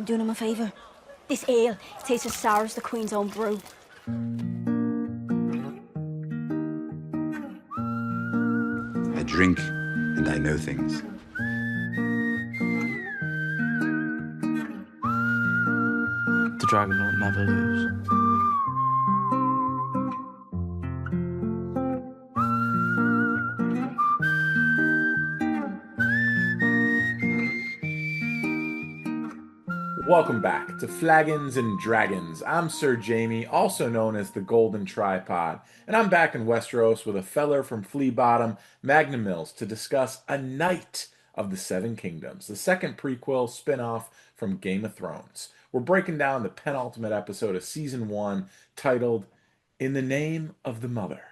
I'm doing him a favour. This ale tastes as sour as the Queen's own brew. I drink and I know things. The dragon will never lose. Welcome back to Flagons and Dragons. I'm Sir Jamie, also known as the Golden Tripod, and I'm back in Westeros with a feller from Flea Bottom, Magnum Mills, to discuss A Knight of the Seven Kingdoms, the second prequel spin-off from Game of Thrones. We're breaking down the penultimate episode of Season 1, titled In the Name of the Mother.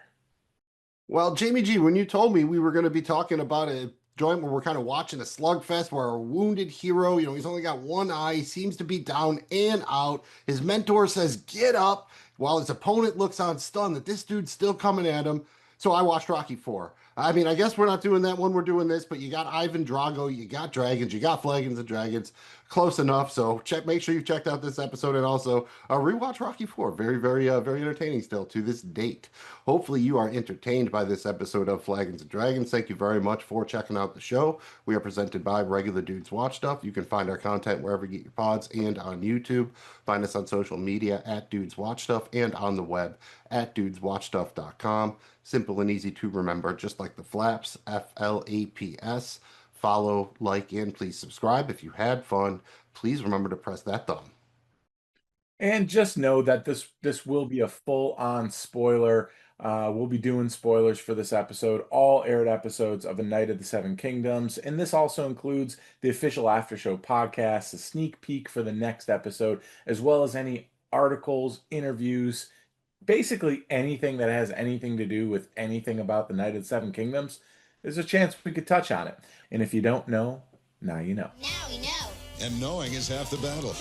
Well, Jamie G, when you told me we were going to be talking about a joint where we're kind of watching a slugfest where our wounded hero, he's only got one eye, seems to be down and out. His mentor says, get up, while his opponent looks on stunned that this dude's still coming at him. So I watched Rocky 4. I mean, I guess we're not doing that one, we're doing this, but you got Ivan Drago, you got Dragons, you got Flagons and Dragons. Close enough. So make sure you've checked out this episode and also rewatch Rocky 4. Very, very, very entertaining still to this date. Hopefully you are entertained by this episode of Flagons and Dragons. Thank you very much for checking out the show. We are presented by Regular Dudes Watch Stuff. You can find our content wherever you get your pods and on YouTube. Find us on social media at Dudes Watch Stuff and on the web at dudeswatchstuff.com. Simple and easy to remember, just like the flaps, FLAPS. Follow, like, and please subscribe. If you had fun, please remember to press that thumb. And just know that this will be a full-on spoiler. We'll be doing spoilers for this episode, all aired episodes of A Knight of the Seven Kingdoms. And this also includes the official after show podcast, a sneak peek for the next episode, as well as any articles, interviews, basically anything that has anything to do with anything about the Knight of the Seven Kingdoms. There's a chance we could touch on it. And if you don't know, now you know. Now we know. And knowing is half the battle.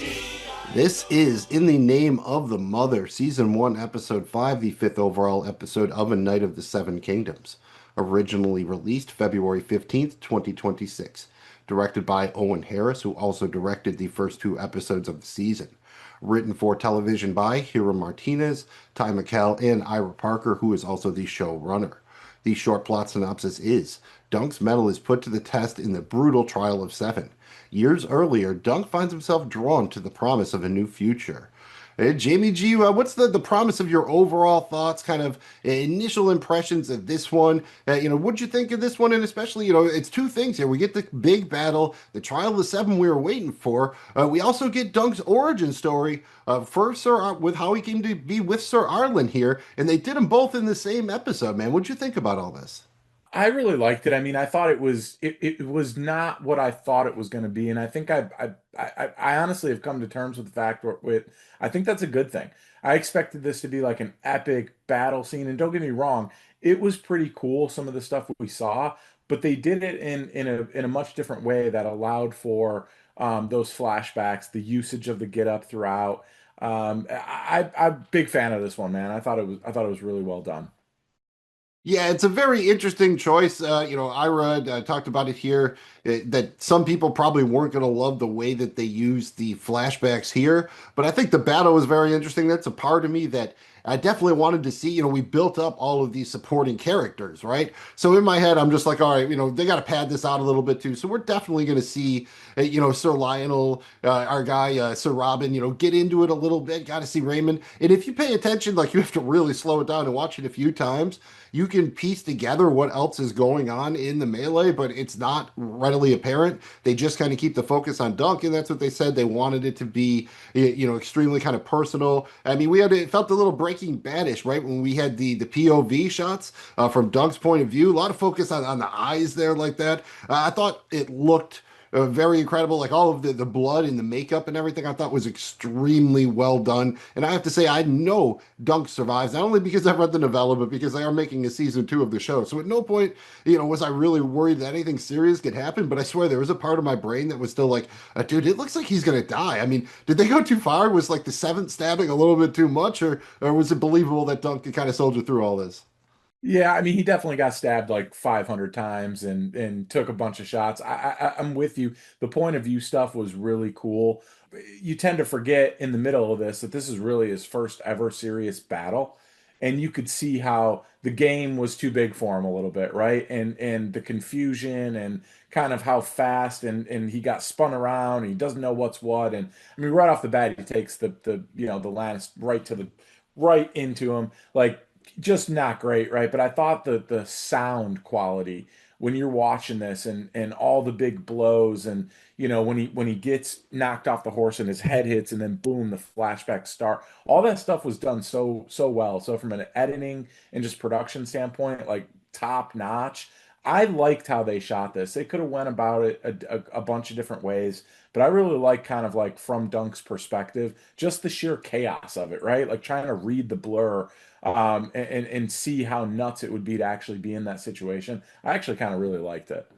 This is In the Name of the Mother, Season 1, Episode 5, the 5th overall episode of A Knight of the Seven Kingdoms. Originally released February 15th, 2026. Directed by Owen Harris, who also directed the first 2 episodes of the season. Written for television by Hira Martinez, Ty McKell, and Ira Parker, who is also the showrunner. The short plot synopsis is, Dunk's mettle is put to the test in the brutal trial of 7. Years earlier, Dunk finds himself drawn to the promise of a new future. Jamie G, what's the promise of your overall thoughts, kind of initial impressions of this one? What'd you think of this one? And especially, it's 2 things here. We get the big battle, the trial of the 7 we were waiting for. We also get Dunk's origin story for with how he came to be with Sir Arlen here. And they did them both in the same episode, man. What'd you think about all this? I really liked it. I mean, I thought it was not what I thought it was going to be, and I think I honestly have come to terms with the fact with I think that's a good thing. I expected this to be like an epic battle scene, and don't get me wrong, it was pretty cool some of the stuff we saw, but they did it in a much different way that allowed for those flashbacks, the usage of the get up throughout. I'm a big fan of this one, man. I thought it was really well done. Yeah, it's a very interesting choice. Ira talked about it here, that some people probably weren't going to love the way that they used the flashbacks here. But I think the battle was very interesting. That's a part of me that I definitely wanted to see. We built up all of these supporting characters, right? So in my head, I'm just like, all right, they got to pad this out a little bit too. So we're definitely going to see, Sir Lionel, our guy, Sir Robin, get into it a little bit. Got to see Raymond. And if you pay attention, like you have to really slow it down and watch it a few times, you can piece together what else is going on in the melee, but it's not readily apparent. They just kind of keep the focus on Dunk, and that's what they said. They wanted it to be, extremely kind of personal. I mean, it felt a little Breaking Badish, right? When we had the POV shots from Dunk's point of view, a lot of focus on the eyes there like that. I thought it looked very incredible. Like all of the blood and the makeup and everything I thought was extremely well done. And I have to say, I know Dunk survives, not only because I've read the novella, but because they are making a season 2 of the show. So at no point, was I really worried that anything serious could happen. But I swear there was a part of my brain that was still like, dude, it looks like he's going to die. I mean, did they go too far? Was like the 7th stabbing a little bit too much? Or was it believable that Dunk could kind of soldier through all this? Yeah, I mean, he definitely got stabbed like 500 times and took a bunch of shots. I'm with you. The point of view stuff was really cool. you tend to forget in the middle of this that this is really his first ever serious battle, and you could see how the game was too big for him a little bit, right? And the confusion and kind of how fast and he got spun around and he doesn't know what's what. And I mean, right off the bat, he takes the the lance right into him, like just not great, right? But I thought the sound quality when you're watching this and all the big blows and when he gets knocked off the horse and his head hits and then boom, the flashback start, all that stuff was done so well. So from an editing and just production standpoint, like top notch. I liked how they shot this. They could have went about it a bunch of different ways, but I really like kind of like from Dunk's perspective, just the sheer chaos of it, right? Like trying to read the blur and see how nuts it would be to actually be in that situation. I actually kind of really liked it.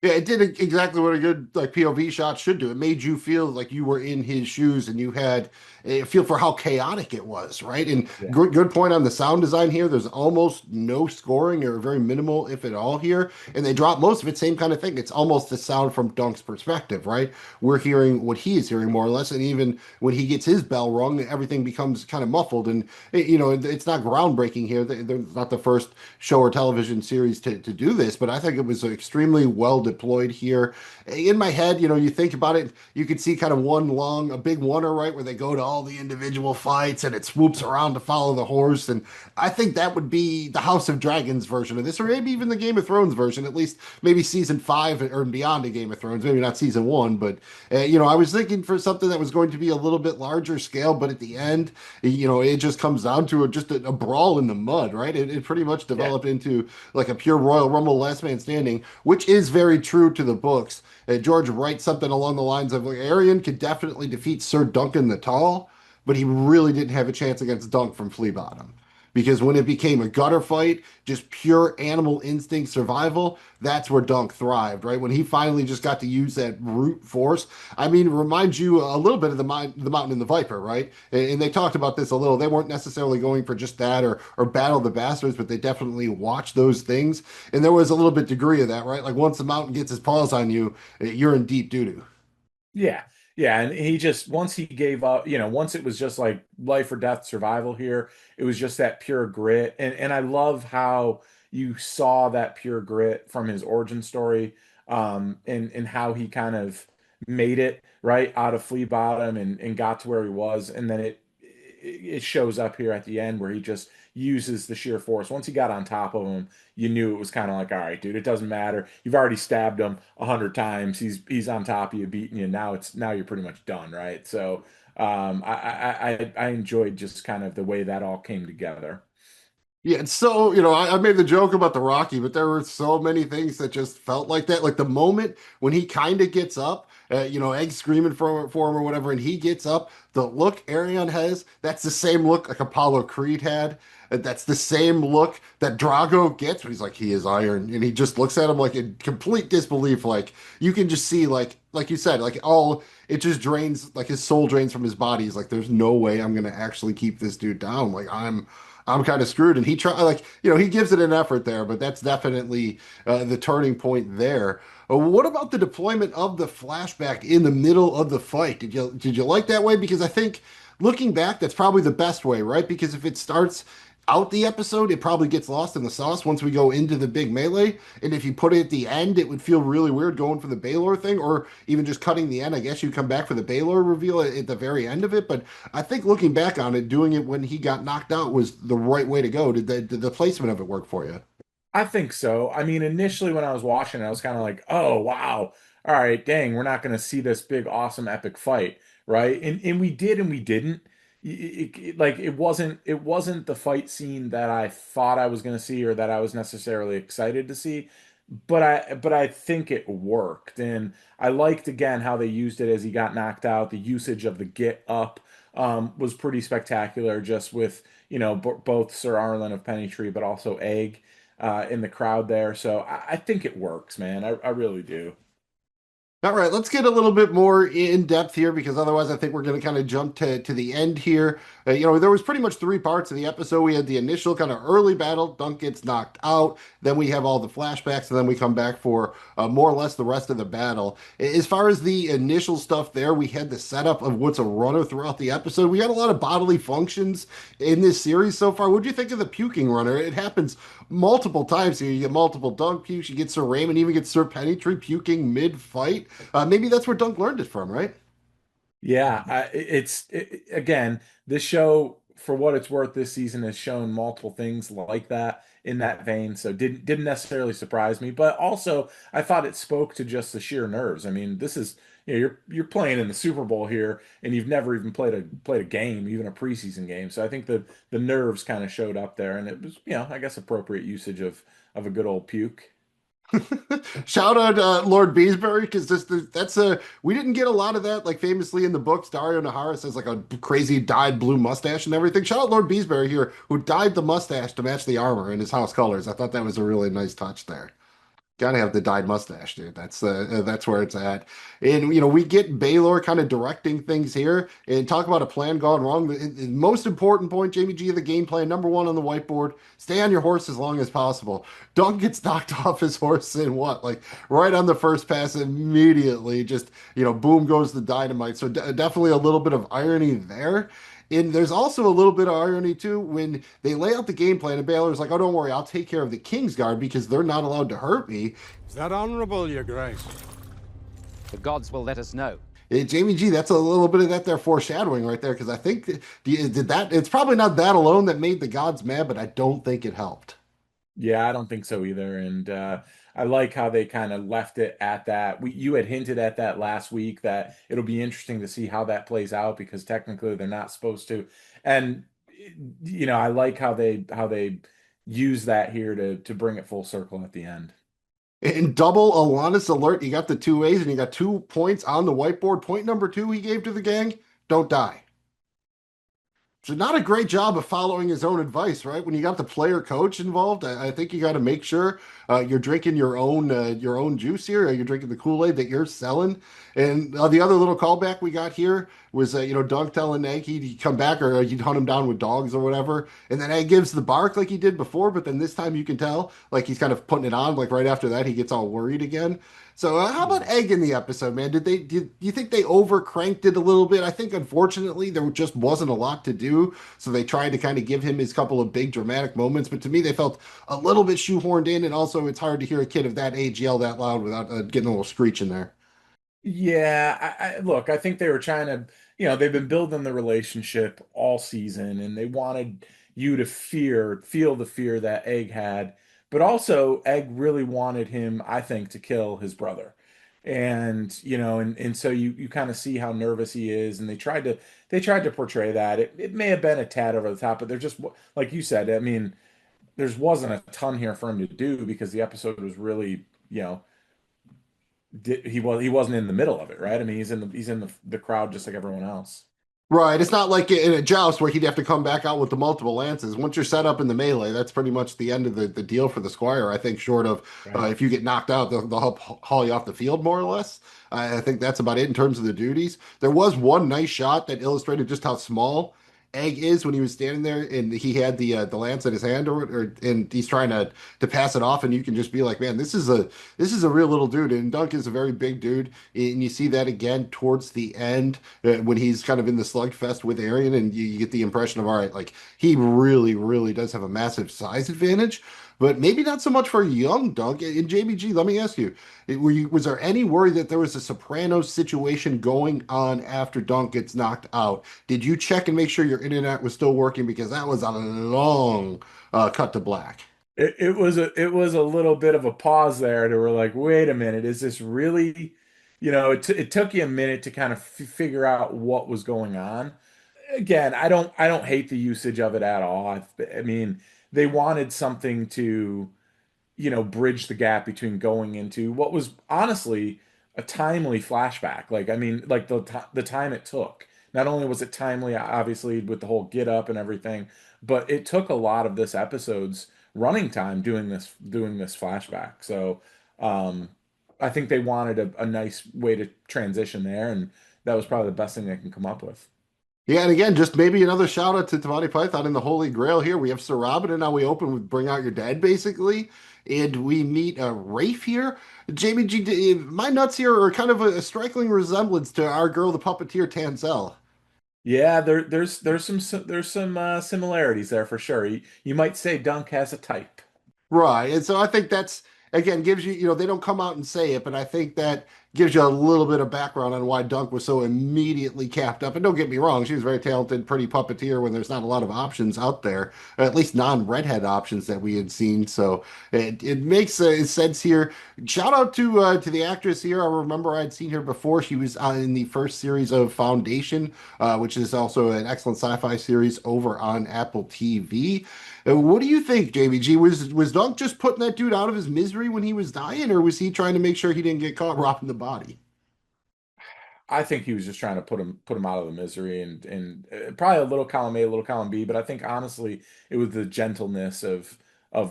Yeah, it did exactly what a good like POV shot should do. It made you feel like you were in his shoes and you had a feel for how chaotic it was, right? And Yeah. good point on the sound design here. There's almost no scoring or very minimal, if at all, here. And they drop most of it, same kind of thing. It's almost the sound from Dunk's perspective, right? We're hearing what he is hearing more or less. And even when he gets his bell rung, everything becomes kind of muffled. And it's not groundbreaking here. They're not the first show or television series to do this, but I think it was extremely well deployed here. In my head, you think about it, you could see kind of a big oneer, right, where they go to all the individual fights and it swoops around to follow the horse. And I think that would be the House of Dragons version of this, or maybe even the Game of Thrones version, at least maybe season 5 or beyond of Game of Thrones, maybe not season 1, but I was thinking for something that was going to be a little bit larger scale, but at the end, it just comes down to just a brawl in the mud, right? It pretty much Yeah. developed into like a pure Royal Rumble last man standing, which is very true to the books. George writes something along the lines of like Arion could definitely defeat Sir Duncan the Tall, but he really didn't have a chance against Dunk from Flea Bottom. Because when it became a gutter fight, just pure animal instinct survival, that's where Dunk thrived, right? When he finally just got to use that brute force. I mean, it reminds you a little bit of the Mountain and the Viper, right? And they talked about this a little. They weren't necessarily going for just that or battle the bastards, but they definitely watched those things. And there was a little bit degree of that, right? Like once the mountain gets his paws on you, you're in deep doo doo. Yeah. Yeah. And he just, once he gave up, once it was just like life or death survival here, it was just that pure grit. And I love how you saw that pure grit from his origin story, and how he kind of made it right out of Flea Bottom and got to where he was. And then it shows up here at the end where he just uses the sheer force. Once he got on top of him, you knew it was kind of like, all right, dude, it doesn't matter. You've already stabbed him 100 times. He's on top of you, beating you. Now you're pretty much done, right? So I enjoyed just kind of the way that all came together. Yeah, and so, I made the joke about the Rocky, but there were so many things that just felt like that. Like the moment when he kind of gets up, Egg's screaming for him or whatever, and he gets up, the look Arion has, that's the same look like Apollo Creed had. That's the same look that Drago gets when he's like, he is iron. And he just looks at him like in complete disbelief. Like you can just see, like you said, like it just drains, like his soul drains from his body. He's like, there's no way I'm gonna actually keep this dude down. Like I'm kind of screwed. And he try like he gives it an effort there, but that's definitely the turning point there. What about the deployment of the flashback in the middle of the fight? Did you like that way? Because I think looking back, that's probably the best way, right? Because if it starts out the episode, it probably gets lost in the sauce once we go into the big melee. And if you put it at the end, it would feel really weird going for the Baylor thing, or even just cutting the end. I guess you come back for the Baylor reveal at the very end of it. But I think looking back on it, doing it when he got knocked out was the right way to go. Did the placement of it work for you? I think so. I mean, initially when I was watching it, I was kind of like, oh wow, all right, dang, we're not going to see this big, awesome, epic fight, right? And we did, and we didn't. Like it wasn't the fight scene that I thought I was going to see or that I was necessarily excited to see, but I think it worked, and I liked again how they used it as he got knocked out. The usage of the get up was pretty spectacular, just with both Sir Arlen of Pennytree, but also Egg in the crowd there. So I think it works, man. I really do. All right, let's get a little bit more in depth here because otherwise I think we're going to kind of jump to the end here. There was pretty much three parts of the episode. We had the initial kind of early battle, Dunk gets knocked out. Then we have all the flashbacks, and then we come back for more or less the rest of the battle. As far as the initial stuff there, we had the setup of what's a runner throughout the episode. We got a lot of bodily functions in this series so far. What do you think of the puking runner? It happens multiple times here. You get multiple Dunk pukes, you get Sir Raymond, even get Sir Pennytree puking mid-fight. Maybe that's where Dunk learned it from, right? Yeah, again, this show, for what it's worth, this season has shown multiple things like that in that vein. So didn't necessarily surprise me, but also I thought it spoke to just the sheer nerves. I mean, this is you're playing in the Super Bowl here, and you've never even played a game, even a preseason game. So I think the nerves kind of showed up there, and it was I guess appropriate usage of a good old puke. Shout out Lord Beesbury because that's a we didn't get a lot of that like famously in the books. Dario Naharis has like a crazy dyed blue mustache and everything. Shout out Lord Beesbury here who dyed the mustache to match the armor in his house colors. I thought that was a really nice touch there. Gotta have the dyed mustache, dude. That's where it's at. And we get Baylor kind of directing things here and talk about a plan gone wrong. The most important point, Jamie G, of the game plan, number one on the whiteboard: stay on your horse as long as possible. Dunk gets knocked off his horse in what, like right on the first pass immediately. Just boom goes the dynamite. So definitely a little bit of irony there. And there's also a little bit of irony too when they lay out the game plan and Baylor's like, "Oh, don't worry, I'll take care of the King's Guard because they're not allowed to hurt me." Is that honorable, Your Grace? The gods will let us know. Jamie G, that's a little bit of that there foreshadowing right there because I think did that. It's probably not that alone that made the gods mad, but I don't think it helped. Yeah, I don't think so either. And I like how they kind of left it at that. You had hinted at that last week that it'll be interesting to see how that plays out because technically they're not supposed to. And I like how they use that here to bring it full circle at the end. In double Alanis alert, you got the two A's and you got 2 points on the whiteboard. Point number two he gave to the gang: don't die. So not a great job of following his own advice, right? When you got the player coach involved, I think you got to make sure you're drinking your own juice here, or you're drinking the Kool-Aid that you're selling. And the other little callback we got here was Doug telling Egg he'd come back or he'd hunt him down with dogs or whatever, and then Egg gives the bark like he did before, but then this time you can tell like he's kind of putting it on. Like right after that, he gets all worried again. So how about Egg in the episode, man? Did you think they over cranked it a little bit? I think unfortunately there just wasn't a lot to do, so they tried to kind of give him his couple of big dramatic moments. But to me, they felt a little bit shoehorned in, and also it's hard to hear a kid of that age yell that loud without getting a little screech in there. Yeah, look, I think they were trying to, they've been building the relationship all season and they wanted you to feel the fear that Egg had, but also Egg really wanted him, I think, to kill his brother. And so you kind of see how nervous he is, and they tried to portray that. It may have been a tad over the top, but they're just like you said, I mean, there wasn't a ton here for him to do because the episode was really, he wasn't in the middle of it, right? I mean, he's in the crowd just like everyone else. Right. It's not like in a joust where he'd have to come back out with the multiple lances. Once you're set up in the melee, that's pretty much the end of the deal for the squire. I think, short of Right. if you get knocked out, they'll help haul you off the field more or less. I think that's about it in terms of the duties. There was one nice shot that illustrated just how small Egg is when he was standing there and he had the lance in his hand and he's trying to pass it off, and you can just be like, man, this is a real little dude. And Dunk is a very big dude, and you see that again towards the end when he's kind of in the slugfest with Arian, and you get the impression of, all right, like he really, really does have a massive size advantage, but maybe not so much for young Dunk. And JBG, let me ask you, was there any worry that there was a Sopranos situation going on after Dunk gets knocked out? Did you check and make sure your internet was still working? Because that was a long cut to black. It was a little bit of a pause there to were like, wait a minute, is this really, it took you a minute to kind of figure out what was going on. Again, I don't hate the usage of it at all. I mean, they wanted something to, bridge the gap between going into what was honestly a timely flashback. Like, I mean, like the time it took. Not only was it timely, obviously, with the whole get up and everything, but it took a lot of this episode's running time doing this flashback. So, um, I think they wanted a nice way to transition there, and that was probably the best thing they can come up with. Yeah, and again, just maybe another shout out to Monty Python and the Holy Grail here. We have Sir Robin, and now we open with Bring Out Your Dead, basically. And we meet Rafe here. Jamie G, my nuts here are kind of a striking resemblance to our girl, the puppeteer Tansel. Yeah, there's some similarities there for sure. You might say Dunk has a type. Right. And so I think that's, again, gives you, they don't come out and say it, but I think that gives you a little bit of background on why Dunk was so immediately capped up. And don't get me wrong, she was a very talented, pretty puppeteer when there's not a lot of options out there, at least non-redhead options that we had seen. So it makes sense here. Shout out to the actress here. I remember I'd seen her before. She was in the first series of Foundation, which is also an excellent sci-fi series over on Apple TV. What do you think, JBG? Was Dunk just putting that dude out of his misery when he was dying, or was he trying to make sure he didn't get caught robbing the body? I think he was just trying to put him out of the misery, and probably a little column A, a little column B. But I think honestly, it was the gentleness of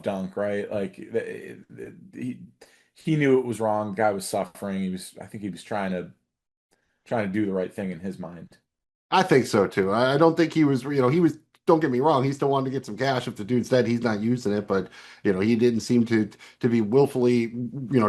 Dunk, right? Like he knew it was wrong. The guy was suffering. I think he was trying to do the right thing in his mind. I think so too. I don't think he was, he was, don't get me wrong, he still wanted to get some cash. If the dude's dead, he's not using it, but he didn't seem to be willfully,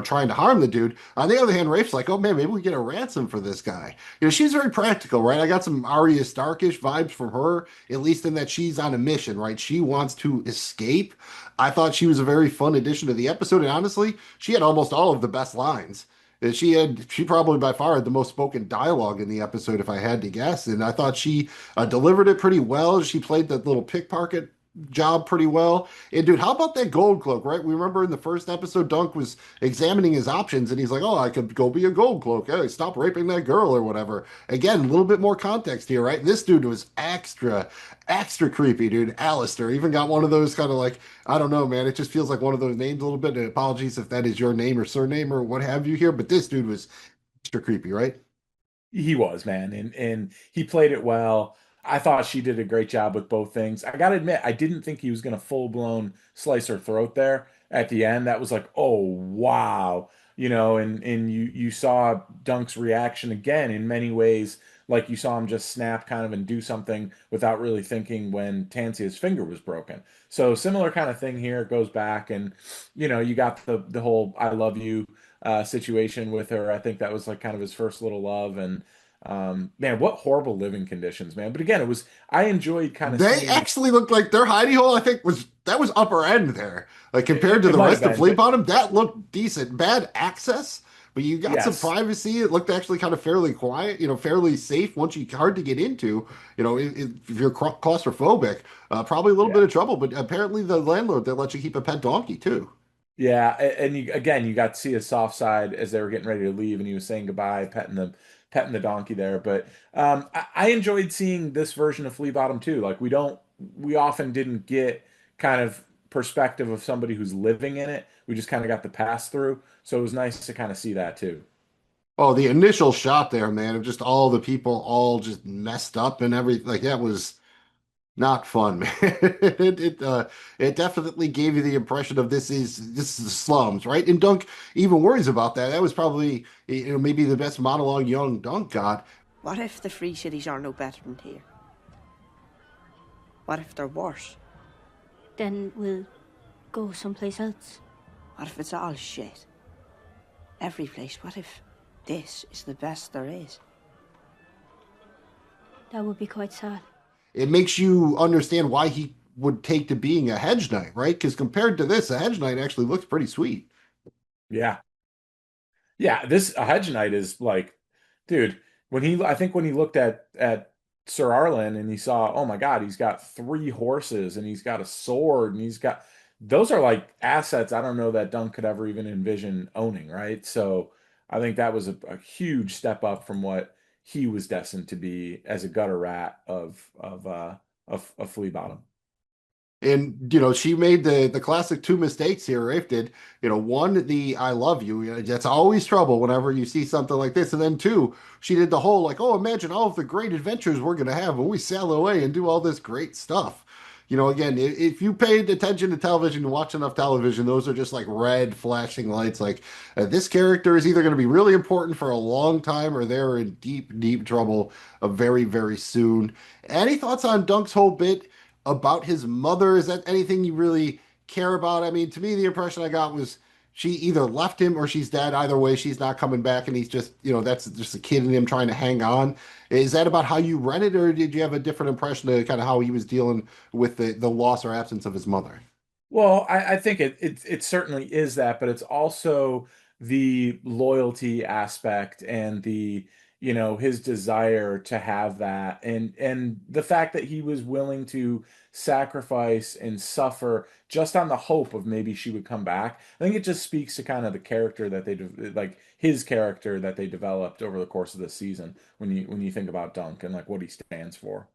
trying to harm the dude. On the other hand, Rafe's like, oh man, maybe we get a ransom for this guy. She's very practical, right? I got some Arya Starkish vibes from her, at least in that she's on a mission, right? She wants to escape. I thought she was a very fun addition to the episode, and honestly, she had almost all of the best lines. She probably by far had the most spoken dialogue in the episode, if I had to guess. And I thought she delivered it pretty well. She played that little pickpocket job pretty well. And dude, how about that gold cloak, right? We remember in the first episode, Dunk was examining his options and he's like, oh, I could go be a gold cloak. Hey, stop raping that girl or whatever. Again, a little bit more context here, right? This dude was extra creepy, dude. Alistair even got one of those kind of like, I don't know, man. It just feels like one of those names a little bit. And apologies if that is your name or surname or what have you here, but this dude was extra creepy, right? He was, man, and he played it well. I thought she did a great job with both things. I gotta admit, I didn't think he was gonna full blown slice her throat there at the end. That was like, oh wow, and you saw Dunk's reaction again in many ways, like you saw him just snap kind of and do something without really thinking when Tansia's finger was broken. So similar kind of thing here. It goes back, and you got the whole "I love you" situation with her. I think that was like kind of his first little love, and man, what horrible living conditions, man. But again, I enjoyed kind of They seeing. actually looked like their hidey hole, I think, was upper end there. Like compared to It the might rest have of been, Flea but Bottom, that looked decent. Bad access, but you got some yes, privacy. It looked actually kind of fairly quiet, fairly safe once you hard to get into. If you're claustrophobic, probably a little bit yeah. of trouble. But apparently the landlord that lets you keep a pet donkey too. Yeah, and again, you got to see his soft side as they were getting ready to leave, and he was saying goodbye, petting the donkey there. But I enjoyed seeing this version of Flea Bottom too. Like we often didn't get kind of perspective of somebody who's living in it. We just kind of got the pass through. So it was nice to kind of see that too. Oh, the initial shot there, man, of just all the people all just messed up and everything. Like that was not fun, man. It definitely gave you the impression of this is the slums, right? And Dunk even worries about that. That was probably maybe the best monologue young Dunk got. What if the free cities are no better than here? What if they're worse? Then we'll go someplace else. What if it's all shit? Every place. What if this is the best there is? That would be quite sad. It makes you understand why he would take to being a hedge knight, right? Because compared to this, a hedge knight actually looks pretty sweet. Yeah. Yeah, this a Hedge Knight is like, dude, I think when he looked at Sir Arlen and he saw, oh my God, he's got 3 horses and he's got a sword and those are like assets I don't know that Dunk could ever even envision owning, right? So I think that was a huge step up from what he was destined to be as a gutter rat of Flea Bottom. And she made the classic 2 mistakes here. Rafe did, one, the "I love you." That's always trouble whenever you see something like this. And then 2, she did the whole like, "Oh, imagine all of the great adventures we're gonna have when we sail away and do all this great stuff." again, if you paid attention to television and watch enough television, those are just like red flashing lights. Like this character is either going to be really important for a long time or they're in deep, deep trouble very, very soon. Any thoughts on Dunk's whole bit about his mother? Is that anything you really care about? I mean, to me, the impression I got was she either left him or she's dead. Either way, she's not coming back, and he's just, that's just a kid in him trying to hang on. Is that about how you read it, or did you have a different impression of kind of how he was dealing with the loss or absence of his mother? Well, I think it certainly is that, but it's also the loyalty aspect and his desire to have that, and the fact that he was willing to sacrifice and suffer just on the hope of maybe she would come back. I think it just speaks to kind of the character that like his character that they developed over the course of the season when you think about Dunk and like what he stands for.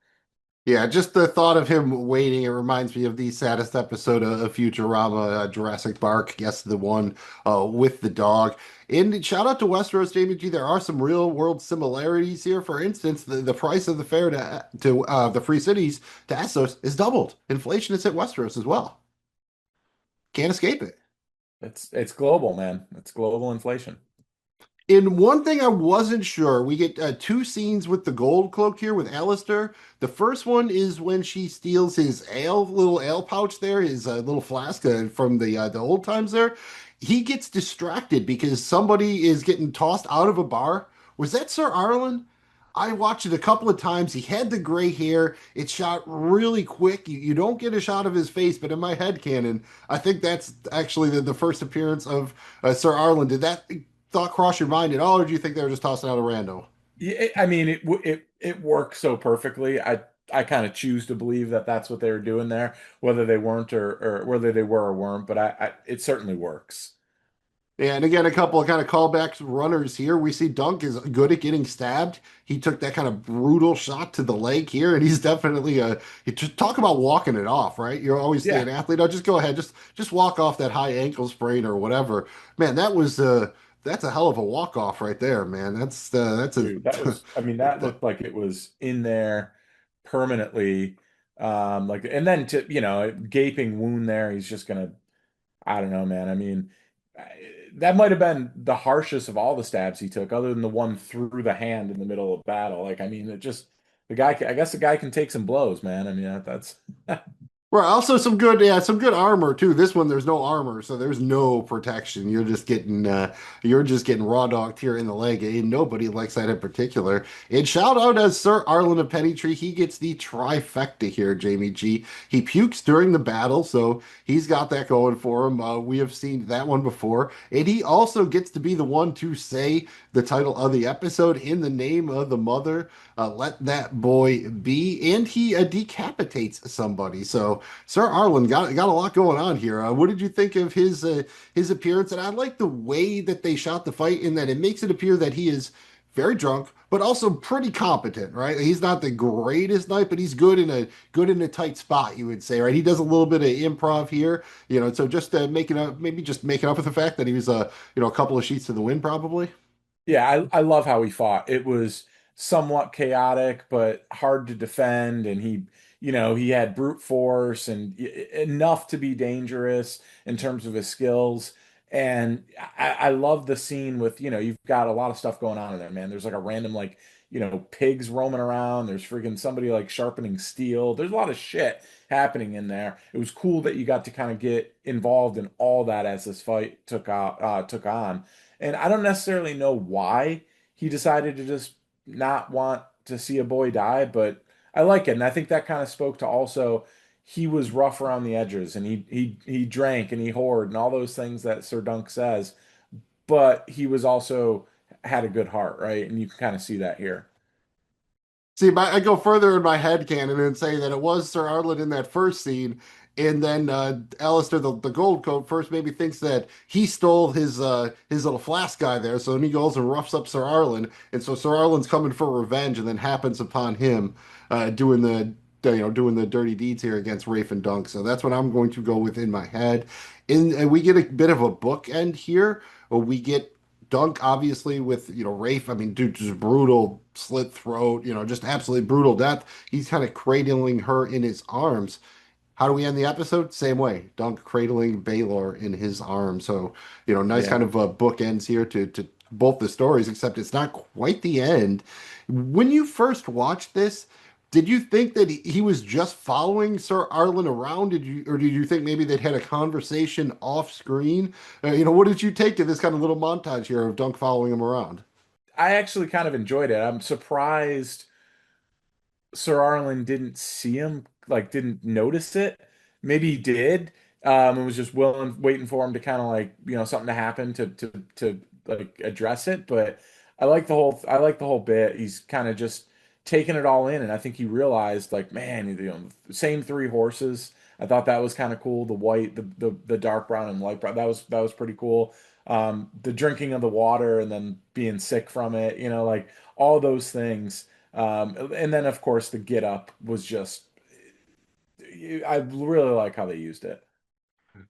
Yeah, just the thought of him waiting, it reminds me of the saddest episode of Futurama, Jurassic Park. Yes, the one with the dog. And shout out to Westeros, Jamie G. There are some real world similarities here. For instance, the price of the fare to the Free Cities to Essos is doubled. Inflation has hit Westeros as well. Can't escape it. It's global, man. It's global inflation. In one thing I wasn't sure, we get two scenes with the gold cloak here with Alistair. The first one is when she steals his little ale pouch there, his little flask from the old times there. He gets distracted because somebody is getting tossed out of a bar. Was that Sir Arlen? I watched it a couple of times. He had the gray hair. It's shot really quick. You don't get a shot of his face, but in my head canon, I think that's actually the first appearance of Sir Arlen. Did that thought cross your mind at all, or do you think they were just tossing out a rando? Yeah, I mean, it works so perfectly. I kind of choose to believe that that's what they were doing there, whether they weren't or whether they were or weren't. But it certainly works. And again, a couple of kind of callbacks runners here. We see Dunk is good at getting stabbed. He took that kind of brutal shot to the leg here, and he's definitely just talk about walking it off, right? You're always Yeah, an athlete. Oh, just go ahead, just walk off that high ankle sprain or whatever. Man, that's a hell of a walk off right there, man. That's a dude, that was. I mean, that looked like it was in there permanently. Like, and then to a gaping wound there. He's just gonna. I don't know, man. I mean, that might have been the harshest of all the stabs he took, other than the one through the hand in the middle of battle. Like, I mean, it just the guy. I guess the guy can take some blows, man. I mean, that's Right. Also, some good armor too. This one, there's no armor, so there's no protection. You're just getting raw dogged here in the leg, and nobody likes that in particular. And shout out as Sir Arlen of Pennytree, he gets the trifecta here. Jamie G. He pukes during the battle, so he's got that going for him. We have seen that one before, and he also gets to be the one to say the title of the episode in the name of the mother. Let that boy be, and he decapitates somebody. So Sir Arlen got a lot going on here. What did you think of his appearance? And I like the way that they shot the fight in that it makes it appear that he is very drunk, but also pretty competent, right? He's not the greatest knight, but he's good in a tight spot, you would say, right? He does a little bit of improv here, so just making up with the fact that he was a couple of sheets to the wind, probably. yeah. I love how he fought. It was somewhat chaotic, but hard to defend, and he had brute force and enough to be dangerous in terms of his skills. And I love the scene with, you've got a lot of stuff going on in there, man. There's like a random, like, pigs roaming around. There's freaking somebody like sharpening steel. There's a lot of shit happening in there. It was cool that you got to kind of get involved in all that as this fight took on. And I don't necessarily know why he decided to just not want to see a boy die, but I like it. And I think that kind of spoke to also he was rough around the edges and he drank and he whored and all those things that Sir Dunk says, but he was also had a good heart, right? And you can kind of see that here. See, I go further in my head canon and say that it was Sir Arlen in that first scene, and then Alistair, the gold coat, first maybe thinks that he stole his little flask guy there, so then he goes and roughs up Sir Arlen, and so Sir Arlen's coming for revenge, and then happens upon him doing the dirty deeds here against Rafe and Dunk. So that's what I'm going to go with in my head. And we get a bit of a bookend here. We get Dunk obviously with Rafe. I mean, dude, just brutal slit throat. Just absolutely brutal death. He's kind of cradling her in his arms. How do we end the episode? Same way. Dunk cradling Baylor in his arms. So, nice kind Yeah. of bookends here to both the stories, except it's not quite the end. When you first watched this, did you think that he was just following Sir Arlen around? Or did you think maybe they'd had a conversation off screen? What did you take to this kind of little montage here of Dunk following him around? I actually kind of enjoyed it. I'm surprised Sir Arlen didn't see him, like didn't notice it. Maybe he did, and was just waiting for him to kind of like, something to happen to like address it. But I like the whole bit. He's kind of just taking it all in, and I think he realized like, man, same three horses. I thought that was kind of cool. The white, the dark brown and light brown. That was pretty cool. The drinking of the water and then being sick from it, like all those things. And then of course the get up was just, I really like how they used it.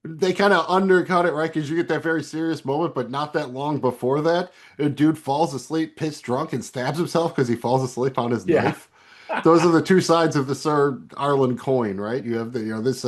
They kind of undercut it, right? Because you get that very serious moment, but not that long before that, a dude falls asleep, pissed drunk, and stabs himself because he falls asleep on his Yeah. knife. Those are the two sides of the Sir Arlen coin, right? You have this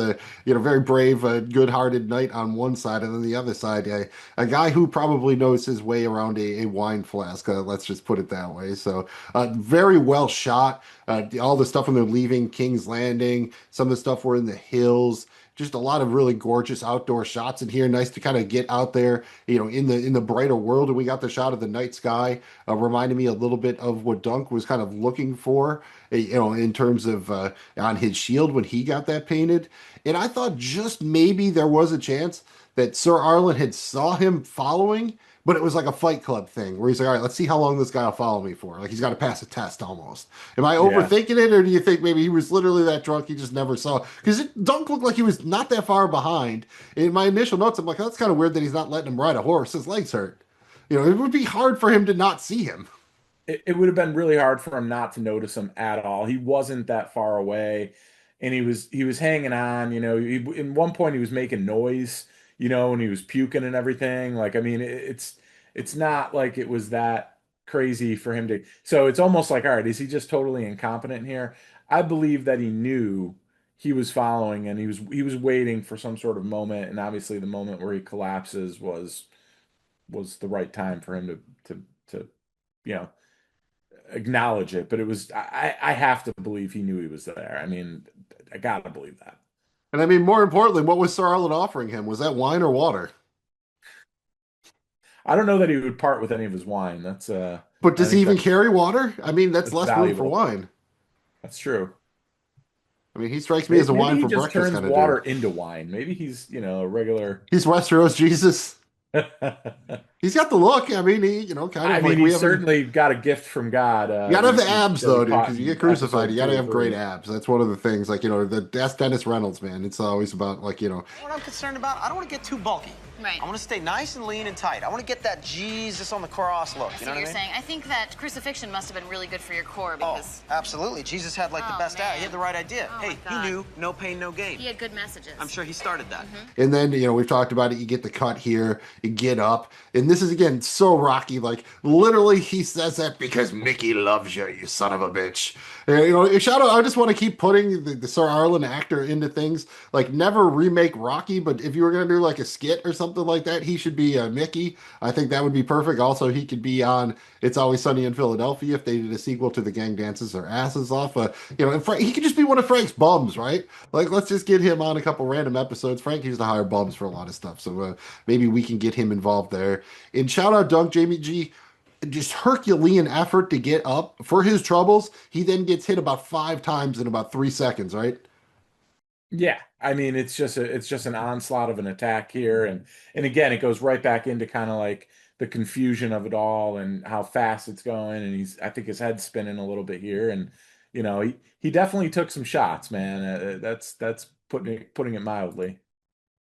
very brave, good-hearted knight on one side, and then the other side, a guy who probably knows his way around a wine flask. Let's just put it that way. So, very well shot. All the stuff when they're leaving King's Landing, some of the stuff were in the hills. Just a lot of really gorgeous outdoor shots in here. Nice to kind of get out there, in the brighter world. And we got the shot of the night sky, reminded me a little bit of what Dunk was kind of looking for, in terms of on his shield when he got that painted. And I thought just maybe there was a chance that Sir Arlen had saw him following, but it was like a Fight Club thing where he's like, all right, let's see how long this guy will follow me for. Like he's got to pass a test almost. Am I Yeah. overthinking it, or do you think maybe he was literally that drunk he just never saw? Because it Dunk looked like he was not that far behind. In my initial notes, I'm like, oh, that's kind of weird that he's not letting him ride a horse. His legs hurt. It would be hard for him to not see him. It would have been really hard for him not to notice him at all. He wasn't that far away, and he was hanging on. In one point he was making noise, and he was puking and everything. Like, I mean, it's not like it was that crazy for him to. So it's almost like, all right, is he just totally incompetent here? I believe that he knew he was following, and he was waiting for some sort of moment, and obviously the moment where he collapses was the right time for him to you know acknowledge it. But I have to believe he knew he was there. I mean, I gotta believe that. And I mean, more importantly, what was Sir Arlen offering him? Was that wine or water? I don't know that he would part with any of his wine. That's But I does he think even carry water? I mean, that's that's less room for valuable. wine. That's true. I mean, he strikes me Maybe, as a maybe wine he for just breakfast turns kind of water dude. into wine. Maybe he's, a regular. He's Westeros Jesus. He's got the look. I mean, he, kind I of mean, like we he's haven't. certainly got a gift from God. You gotta have the He abs that we though, dude, caught because you get in crucified. episode You two gotta or have great three. abs. That's one of the things. Like, that's Dennis Reynolds, man. It's always about like, What I'm concerned about, I don't want to get too bulky. Right. I want to stay nice and lean and tight. I want to get that Jesus on the cross look. I You see know what what you're I mean? saying. I think that crucifixion must have been really good for your core because Absolutely. Jesus had like the Oh, best man. He had the right idea. Oh, Hey, my God. he knew no pain, no gain. he had good messages. I'm sure he started that. And then, we've talked about it. You get the cut here, you get up. And this is, again, so Rocky. Like, literally, he says that because Mickey loves you, you son of a bitch. Shout out, I just want to keep putting the Sir Arlen actor into things. Like, never remake Rocky, but if you were going to do, like, a skit or something like that, he should be Mickey. I think that would be perfect. Also, he could be on It's Always Sunny in Philadelphia if they did a sequel to The Gang Dances Their Asses Off. And he could just be one of Frank's bums, right? Like, let's just get him on a couple random episodes. Frank used to hire bums for a lot of stuff, so maybe we can get him involved there. And shout out Dunk, Jamie G. Just Herculean effort to get up for his troubles. He then gets hit about 5 times in about 3 seconds, right? Yeah, I mean, it's just an onslaught of an attack here, and again, it goes right back into kind of like the confusion of it all and how fast it's going, and I think his head's spinning a little bit here, and he definitely took some shots, man. That's putting it mildly.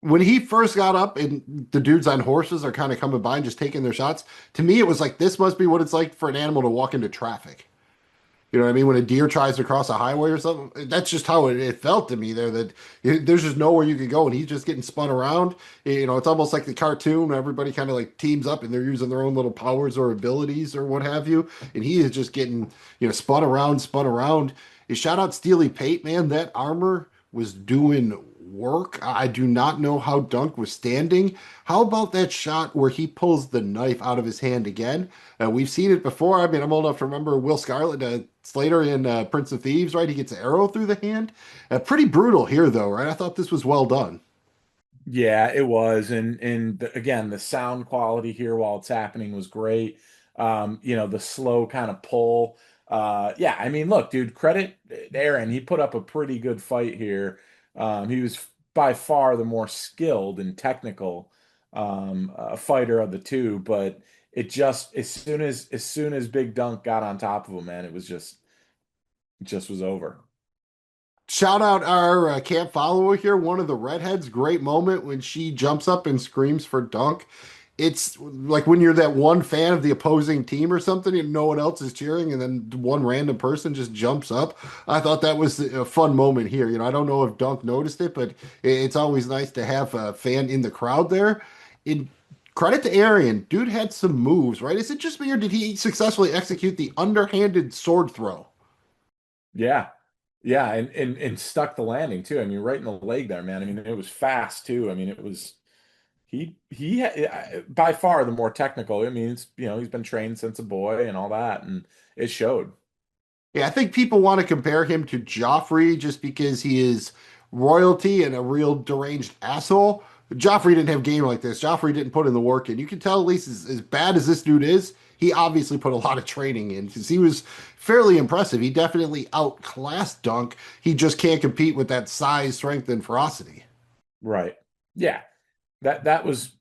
When he first got up and the dudes on horses are kind of coming by and just taking their shots, to me, it was like, this must be what it's like for an animal to walk into traffic. You know what I mean? When a deer tries to cross a highway or something, that's just how it felt to me there, that there's just nowhere you could go, and he's just getting spun around. It's almost like the cartoon where everybody kind of like teams up and they're using their own little powers or abilities or what have you. And he is just getting, spun around, spun around. Shout out Steely Pate, man. That armor was doing work. I do not know how Dunk was standing. How about that shot where he pulls the knife out of his hand again? We've seen it before. I mean, I'm old enough to remember Will Scarlet, Slater in Prince of Thieves, right? He gets an arrow through the hand. Pretty brutal here, though, right? I thought this was well done. Yeah, it was, and again, the sound quality here while it's happening was great. The slow kind of pull. Yeah, I mean, look, dude, credit Aaron. He put up a pretty good fight here. He was by far the more skilled and technical fighter of the two, but it just as soon as Big Dunk got on top of him, man, it just was over. Shout out our camp follower here, one of the redheads. Great moment when she jumps up and screams for Dunk. It's like when you're that one fan of the opposing team or something and no one else is cheering, and then one random person just jumps up. I thought that was a fun moment here. I don't know if Dunk noticed it, but it's always nice to have a fan in the crowd there. In credit to Arian, dude had some moves, right? Is it just me or did he successfully execute the underhanded sword throw? Yeah. Yeah, and stuck the landing too. I mean, right in the leg there, man. I mean, it was fast too. I mean, it was by far the more technical. I mean, he's been trained since a boy and all that, and it showed. Yeah, I think people want to compare him to Joffrey just because he is royalty and a real deranged asshole. Joffrey didn't have game like this. Joffrey didn't put in the work in. You can tell at least as bad as this dude is, he obviously put a lot of training in because he was fairly impressive. He definitely outclassed Dunk. He just can't compete with that size, strength, and ferocity. Right. Yeah. That was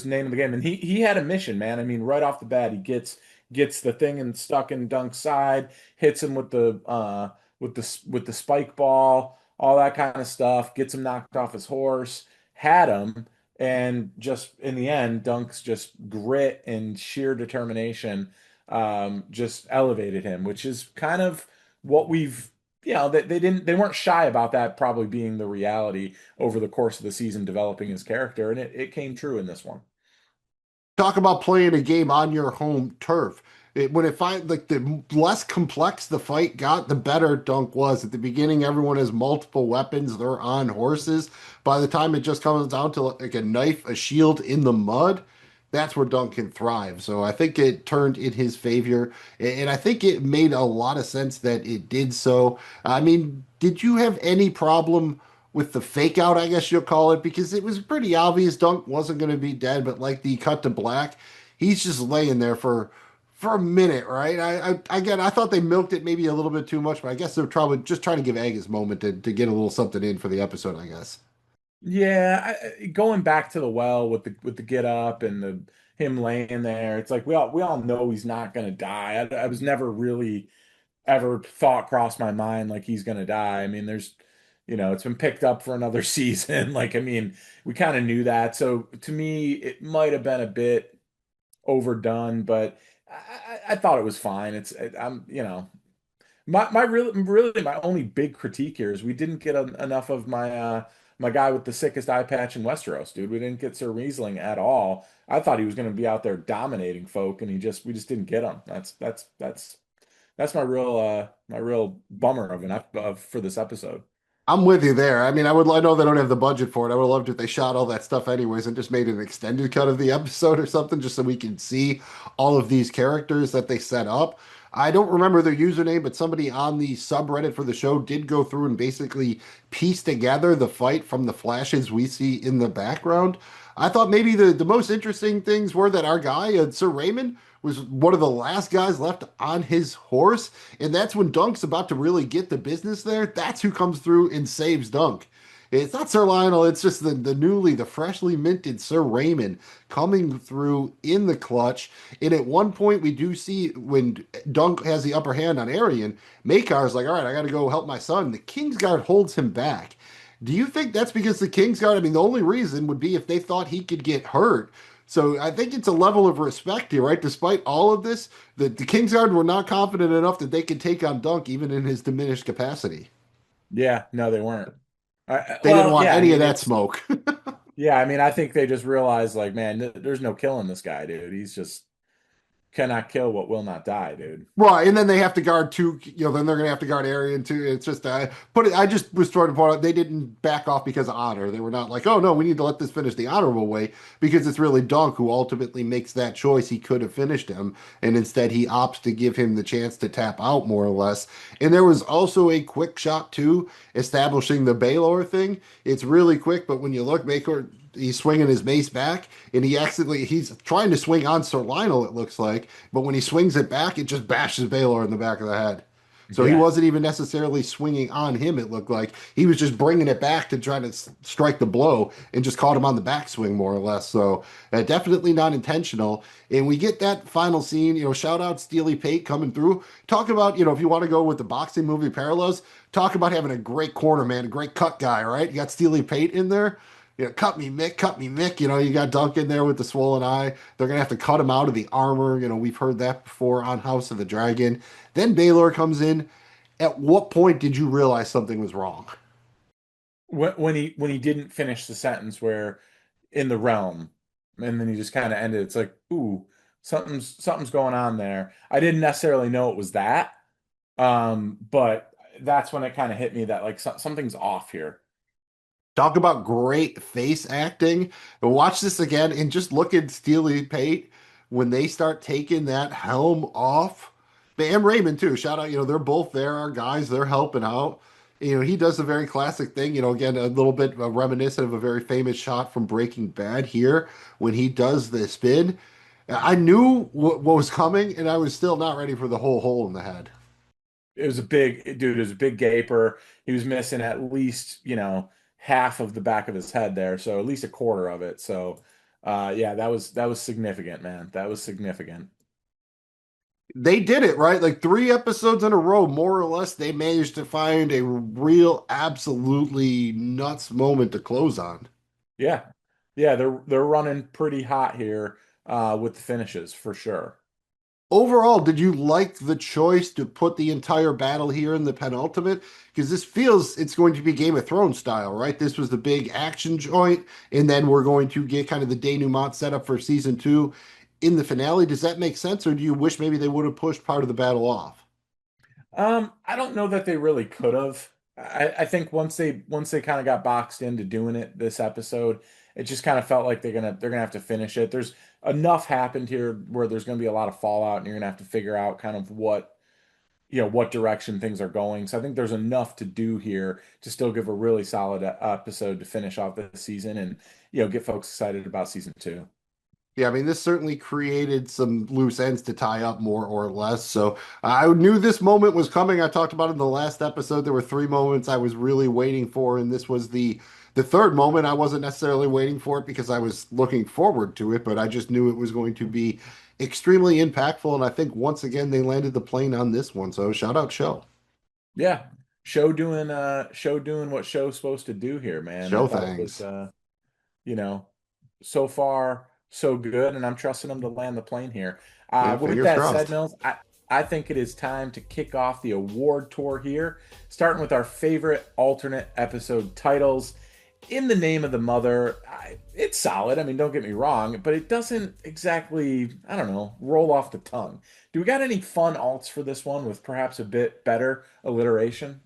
name of the game, and he had a mission, man. I mean, right off the bat, he gets the thing and stuck in Dunk's side, hits him with the spike ball, all that kind of stuff, gets him knocked off his horse, had him, and just in the end, Dunk's just grit and sheer determination just elevated him, which is kind of what we've they weren't shy about that probably being the reality over the course of the season developing his character, and it came true in this one. Talk about playing a game on your home turf. When it find like the less complex the fight got, the better Dunk was. At the beginning, everyone has multiple weapons. They're on horses. By the time it just comes down to like a knife, a shield in the mud, that's where Dunk can thrive. So I think it turned in his favor, and I think it made a lot of sense that it did so. I mean, did you have any problem with the fake out, I guess you'll call it, because it was pretty obvious Dunk wasn't going to be dead, but like the cut to black, he's just laying there for a minute, right? Again, I thought they milked it maybe a little bit too much, but I guess they're probably just trying to give Egg his moment to get a little something in for the episode, I guess. Yeah, going back to the well with the get up and the him laying there, it's like we all know he's not gonna die. I was never really ever thought crossed my mind like he's gonna die. I mean, it's been picked up for another season. Like, I mean, we kind of knew that. So to me, it might have been a bit overdone, but I thought it was fine. I'm really my only big critique here is we didn't get enough of my guy with the sickest eye patch in Westeros, dude. We didn't get Sir Riesling at all. I thought he was going to be out there dominating folk, and we just didn't get him. That's my real bummer for this episode. I'm with you there. I mean, I know they don't have the budget for it. I would have loved if they shot all that stuff anyways and just made an extended cut of the episode or something, just so we can see all of these characters that they set up. I don't remember their username, but somebody on the subreddit for the show did go through and basically piece together the fight from the flashes we see in the background. I thought maybe the most interesting things were that our guy, Sir Raymond, was one of the last guys left on his horse. And that's when Dunk's about to really get the business there. That's who comes through and saves Dunk. It's not Sir Lionel, it's just the freshly minted Sir Raymond coming through in the clutch. And at one point, we do see when Dunk has the upper hand on Arian, Makar's like, all right, I got to go help my son. The Kingsguard holds him back. Do you think that's because the Kingsguard, I mean, the only reason would be if they thought he could get hurt. So I think it's a level of respect here, right? Despite all of this, the Kingsguard were not confident enough that they could take on Dunk even in his diminished capacity. Yeah, no, they weren't. They didn't want yeah, any of that smoke. yeah, I mean, I think they just realized, like, man, there's no killing this guy, dude. He's just cannot kill what will not die, dude. Right, and then they have to guard two. Then they're going to have to guard Arian too. It's just I just was trying to point out they didn't back off because of honor. They were not like, oh no, we need to let this finish the honorable way, because it's really Dunk who ultimately makes that choice. He could have finished him, and instead he opts to give him the chance to tap out more or less. And there was also a quick shot too, establishing the Baylor thing. It's really quick, but when you look, Baylor, he's swinging his mace back, and he's trying to swing on Sir Lionel, it looks like, but when he swings it back, it just bashes Baylor in the back of the head. So he wasn't even necessarily swinging on him, it looked like. He was just bringing it back to try to strike the blow, and just caught him on the backswing, more or less. So definitely not intentional. And we get that final scene, shout out Steely Pate coming through. Talk about, if you want to go with the boxing movie parallels, talk about having a great corner man, a great cut guy, right? You got Steely Pate in there. Cut me, Mick, cut me, Mick. You got Dunk in there with the swollen eye. They're going to have to cut him out of the armor. We've heard that before on House of the Dragon. Then Baylor comes in. At what point did you realize something was wrong? When he didn't finish the sentence where in the realm, and then he just kind of ended. It's like, ooh, something's going on there. I didn't necessarily know it was that, but that's when it kind of hit me that like something's off here. Talk about great face acting. But watch this again and just look at Steely Pate when they start taking that helm off. And Raymond too. Shout out, they're both there, our guys, they're helping out. He does a very classic thing, again, a little bit reminiscent of a very famous shot from Breaking Bad here when he does the spin. I knew what was coming, and I was still not ready for the whole hole in the head. It was a big dude. It was a big gaper. He was missing at least, half of the back of his head there, so at least a quarter of it. So, yeah, that was significant, man. That was significant. They did it, right? Like 3 episodes in a row, more or less, they managed to find a real, absolutely nuts moment to close on. Yeah, yeah, they're running pretty hot here with the finishes for sure. Overall, did you like the choice to put the entire battle here in the penultimate? Because this feels it's going to be Game of Thrones style, right? This was the big action joint, and then we're going to get kind of the denouement set up for season 2 in the finale. Does that make sense, or do you wish maybe they would have pushed part of the battle off? I don't know that they really could have. I think once they kind of got boxed into doing it this episode, it just kind of felt like they're gonna have to finish it. There's enough happened here where there's gonna be a lot of fallout, and you're gonna have to figure out kind of what direction things are going. So I think there's enough to do here to still give a really solid episode to finish off the season, and get folks excited about season 2. Yeah, I mean, this certainly created some loose ends to tie up more or less. So I knew this moment was coming. I talked about it in the last episode. There were 3 moments I was really waiting for, and this was the third moment. I wasn't necessarily waiting for it because I was looking forward to it, but I just knew it was going to be extremely impactful. And I think once again they landed the plane on this one. So shout out Show. Yeah, show doing what show's supposed to do here, man. Show I thought things. it was, so far so good, and I'm trusting them to land the plane here. Yeah, With fingers that crossed. said, Mills, I think it is time to kick off the award tour here, starting with our favorite alternate episode titles. In the Name of the Mother, it's solid. I mean, don't get me wrong, but it doesn't exactly, I don't know, roll off the tongue. Do we got any fun alts for this one with perhaps a bit better alliteration?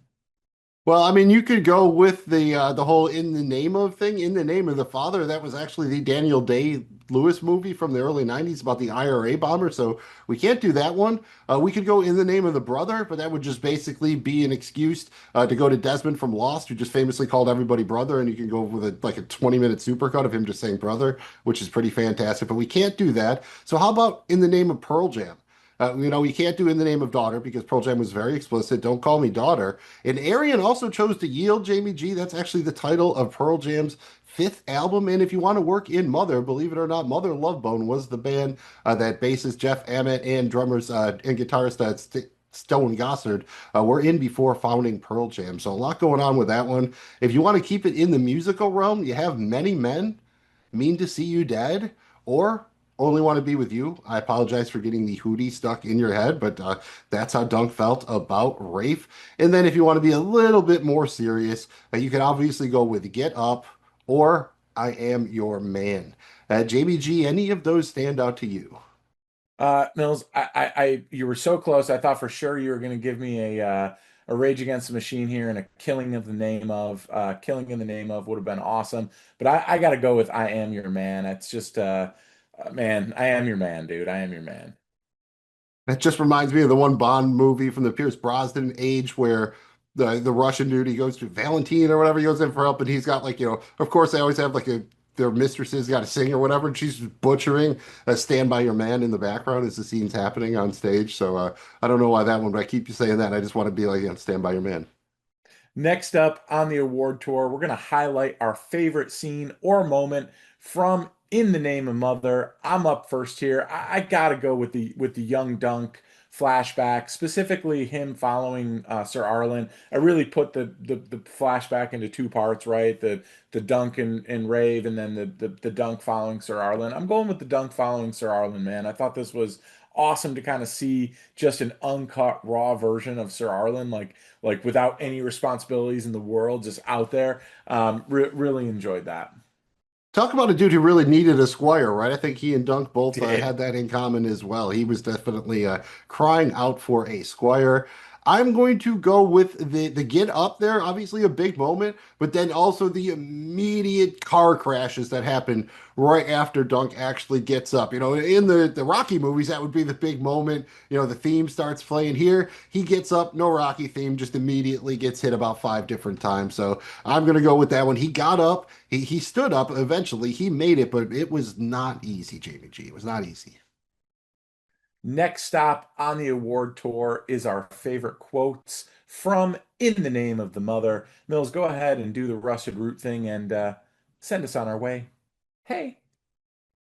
Well, I mean, you could go with the whole "in the name of" thing. "In the Name of the Father." That was actually the Daniel Day-Lewis movie from the early '90s about the IRA bomber. So we can't do that one. We could go "In the Name of the Brother," but that would just basically be an excuse to go to Desmond from Lost, who just famously called everybody brother, and you can go with like a 20-minute supercut of him just saying brother, which is pretty fantastic. But we can't do that. So how about "In the Name of Pearl Jam"? We can't do "In the Name of Daughter" because Pearl Jam was very explicit. "Don't Call Me Daughter." And Arian also chose to yield, Jamie G. That's actually the title of Pearl Jam's 5th album. And if you want to work in Mother, believe it or not, Mother Love Bone was the band that bassist Jeff Ament and drummers and guitarist Stone Gossard were in before founding Pearl Jam. So a lot going on with that one. If you want to keep it in the musical realm, you have Many Men, Mean to See You Dead, or Only Want to Be With You. I apologize for getting the hootie stuck in your head, but that's how Dunk felt about Rafe. And then if you want to be a little bit more serious, you can obviously go with Get Up or I Am Your Man. JBG, any of those stand out to you? Mills, you were so close. I thought for sure you were going to give me a Rage Against the Machine here and a Killing of the Name of. Killing in the Name of would have been awesome, but I got to go with I Am Your Man. It's just, man, I am your man, dude. I am your man. That just reminds me of the one Bond movie from the Pierce Brosnan age where the Russian dude, he goes to Valentine or whatever, he goes in for help, and he's got like, of course they always have like their mistresses got to sing or whatever, and she's butchering Stand By Your Man in the background as the scene's happening on stage. So I don't know why that one, but I keep you saying that. And I just want to be like, Stand By Your Man. Next up on the award tour, we're going to highlight our favorite scene or moment from In the Name of Mother. I'm up first here. I got to go with the young Dunk flashback, specifically him following Sir Arlen. I really put the flashback into two parts, right? The Dunk and Rave, and then the Dunk following Sir Arlen. I'm going with the Dunk following Sir Arlen, man. I thought this was awesome to kind of see just an uncut raw version of Sir Arlen, like without any responsibilities in the world, just out there. Really enjoyed that. Talk about a dude who really needed a squire, right? I think he and Dunk both Did. had that in common as well. He was definitely crying out for a squire. I'm going to go with the get up there, obviously a big moment, but then also the immediate car crashes that happen right after Dunk actually gets up. In the Rocky movies, that would be the big moment. The theme starts playing here. He gets up, no Rocky theme, just immediately gets hit about 5 different times. So I'm going to go with that one. He got up, he stood up eventually, he made it, but it was not easy, Jamie G. It was not easy. Next stop on the award tour is our favorite quotes from In the Name of the Mother. Mills, go ahead and do the rusted root thing and send us on our way. Hey.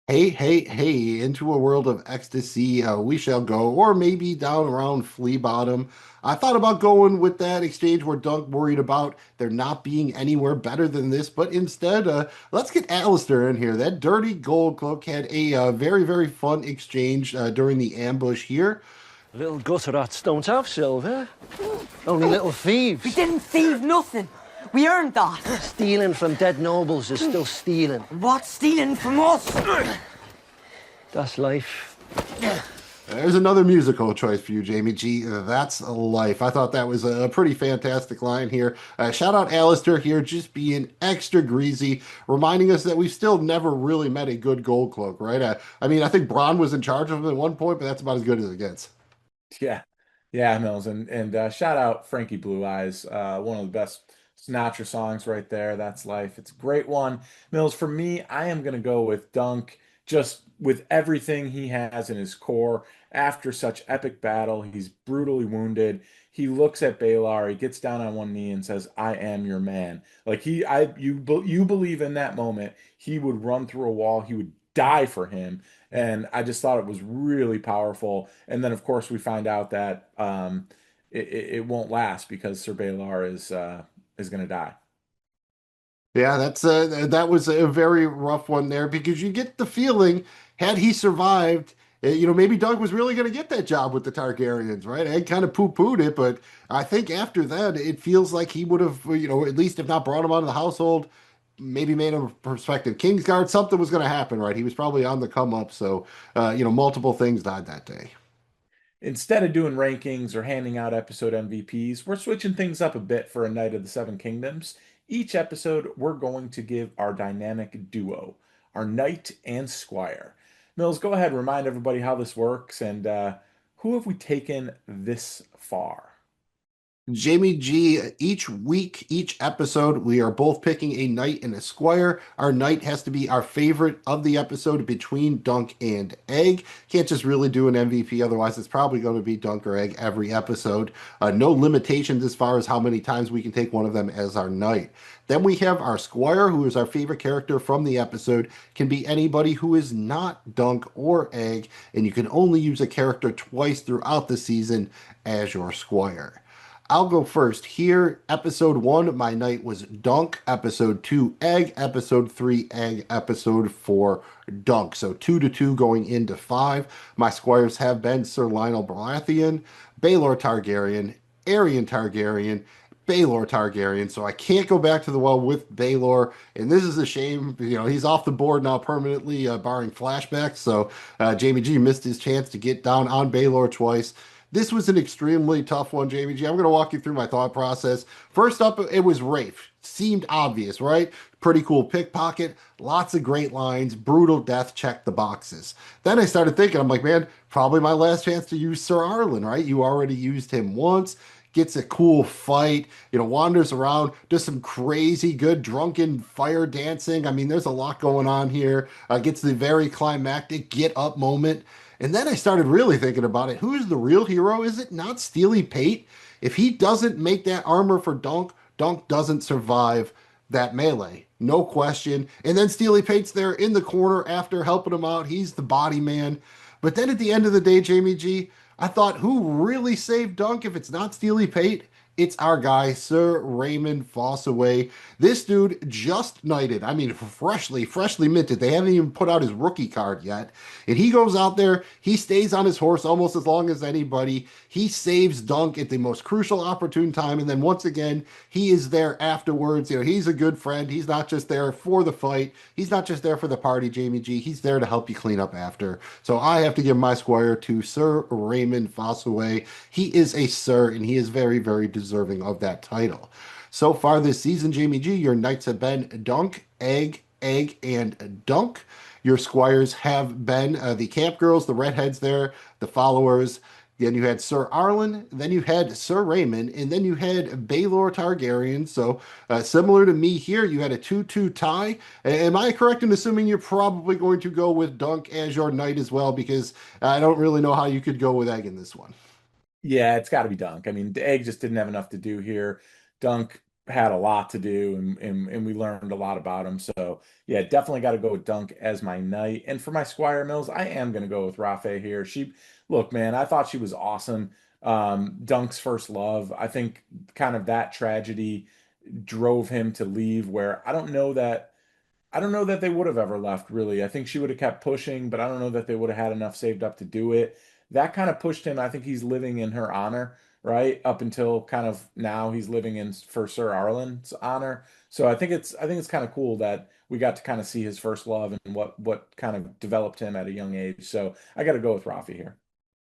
Hey, hey, hey, into a world of ecstasy, we shall go, or maybe down around Flea Bottom. I thought about going with that exchange where Dunk worried about there not being anywhere better than this, but instead, let's get Alistair in here. That dirty gold cloak had a very, very fun exchange during the ambush here. Little gutter rats don't have silver. Only little thieves. We didn't thieve nothing. We earned that. Stealing from dead nobles is still stealing. What's stealing from us? That's life. There's another musical choice for you, Jamie G. That's life. I thought that was a pretty fantastic line here. Shout out Alistair here, just being extra greasy, reminding us that we've still never really met a good gold cloak, right? I think Bronn was in charge of him at one point, but that's about as good as it gets. Yeah. Yeah, Mills. And shout out Frankie Blue Eyes, one of the best Sinatra songs right there. That's life. It's a great one. Mills, for me, I am going to go with Dunk, just with everything he has in his core. After such epic battle, he's brutally wounded. He looks at Baelor, he gets down on one knee and says, "I am your man." Like you believe in that moment, he would run through a wall, he would die for him. And I just thought it was really powerful. And then, of course, we find out that it won't last because Sir Baelor is going to die. Yeah, that was a very rough one there because you get the feeling had he survived, maybe Doug was really going to get that job with the Targaryens, right? Ed kind of poo-pooed it, but I think after that, it feels like he would have, at least if not brought him onto the household, maybe made him a prospective Kingsguard. Something was going to happen, right? He was probably on the come up, so multiple things died that day. Instead of doing rankings or handing out episode MVPs, we're switching things up a bit for A Knight of the Seven Kingdoms. Each episode, we're going to give our dynamic duo, our knight and squire. Mills, go ahead, remind everybody how this works, and who have we taken this far? Jamie G, each week, each episode, we are both picking a knight and a squire. Our knight has to be our favorite of the episode between Dunk and Egg. Can't just really do an MVP, otherwise it's probably going to be Dunk or Egg every episode. No limitations as far as how many times we can take one of them as our knight. Then we have our squire, who is our favorite character from the episode, can be anybody who is not Dunk or Egg, and you can only use a character twice throughout the season as your squire. I'll go first here. Episode 1, my knight was Dunk. Episode 2, Egg. Episode 3, Egg. Episode 4, Dunk. So 2-2 going into 5. My squires have been Sir Lionel Baratheon, Baelor Targaryen, Aerion Targaryen, Baelor Targaryen, so I can't go back to the well with Baelor, and this is a shame. He's off the board now permanently, barring flashbacks. So Jamie G missed his chance to get down on Baelor twice. This was an extremely tough one, Jamie G. I'm going to walk you through my thought process. First up, it was Rafe. Seemed obvious, right? Pretty cool pickpocket, lots of great lines, brutal death, check the boxes. Then I started thinking, I'm like, man, probably my last chance to use Sir Arlen, right? You already used him once. Gets a cool fight, wanders around, does some crazy good drunken fire dancing. I mean, there's a lot going on here. Gets the very climactic get up moment. And then I started really thinking about it. Who is the real hero? Is it not Steely Pate? If he doesn't make that armor for Dunk, Dunk doesn't survive that melee. No question. And then Steely Pate's there in the corner after helping him out. He's the body man. But then at the end of the day, Jamie G, I thought, who really saved Dunk if it's not Steely Pate? It's our guy, Sir Raymond Fossaway. This dude just knighted. I mean, freshly minted. They haven't even put out his rookie card yet. And he goes out there. He stays on his horse almost as long as anybody. He saves Dunk at the most crucial, opportune time. And then once again, he is there afterwards. He's a good friend. He's not just there for the fight. He's not just there for the party, Jamie G. He's there to help you clean up after. So I have to give my squire to Sir Raymond Fossaway. He is a sir, and he is very, very deserving of that title. So far this season, Jamie G, your knights have been Dunk, Egg, and Dunk. Your squires have been the camp girls, the redheads there, the followers. Then you had Sir Arlen, then you had Sir Raymond, and then you had Baelor Targaryen. So similar to me here, you had a 2-2 tie. Am I correct in assuming you're probably going to go with Dunk as your knight as well? Because I don't really know how you could go with Egg in this one. Yeah, it's got to be Dunk. I mean, the Egg just didn't have enough to do here. Dunk had a lot to do, and we learned a lot about him. So yeah, definitely got to go with Dunk as my knight. And for my Squire Mills, I am going to go with Rafe here. Look, man, I thought she was awesome. Dunk's first love. I think kind of that tragedy drove him to leave. Where I don't know that they would have ever left, really. I think she would have kept pushing, but I don't know that they would have had enough saved up to do it. That kind of pushed him. I think he's living in her honor, right? Up until kind of now he's living in for Sir Arlen's honor. So I think it's kind of cool that we got to kind of see his first love and what kind of developed him at a young age. So I got to go with Rafi here.